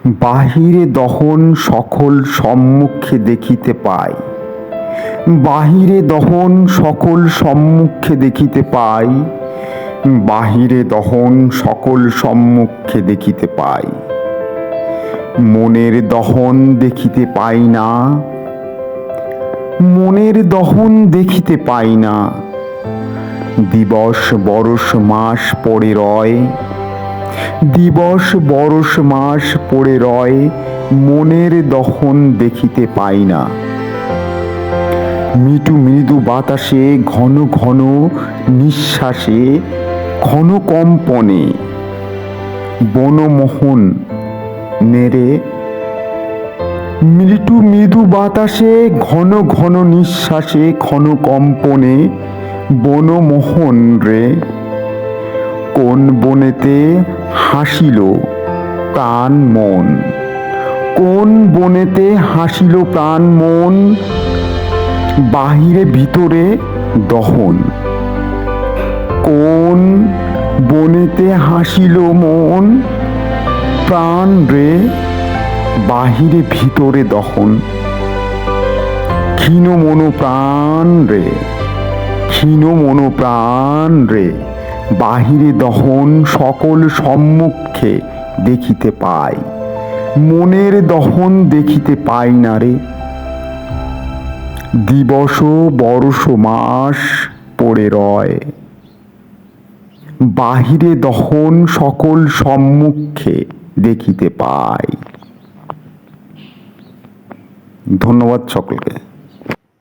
বাহিরে দহন সকল সম্মুখে দেখিতে পাই। বাহিরে দহন সকল সম্মুখে দেখিতে পাই। বাহিরে দহন সকল সম্মুখে দেখিতে পাই। মনের দহন দেখিতে পাই না। মনের দহন দেখিতে পাই না। দিবস বরষ মাস পড়ে রয়। দিবস বরষ মাস পড়ে রয়, মনের দহন দেখিতে পাই না। মৃদু মৃদু বাতাসে ঘন ঘন নিঃশ্বাসে ঘন কম্পনে বনমোহন নেড়ে। মৃদু মৃদু বাতাসে ঘন ঘন নিঃশ্বাসে ঘন কম্পনে বনমোহন রে। কোন বনেতে হাসিল প্রাণ মন। কোন বনেতে হাসিল প্রাণ মন। বাহিরে ভিতরে দহন। কোন বনেতে হাসিল মন প্রাণ রে। বাহিরে ভিতরে দহন। ক্ষীণ মন প্রাণ রে। ক্ষীণ মন প্রাণ রে। বাহিরে দহন সকল সম্মুখে দেখিতে পাই। মনের দহন দেখিতে পাই না রে। দিবস বরষ মাস পড়ে রয়। বাহিরে দহন সকল সম্মুখে দেখিতে পাই। ধন্যবাদ সকলকে।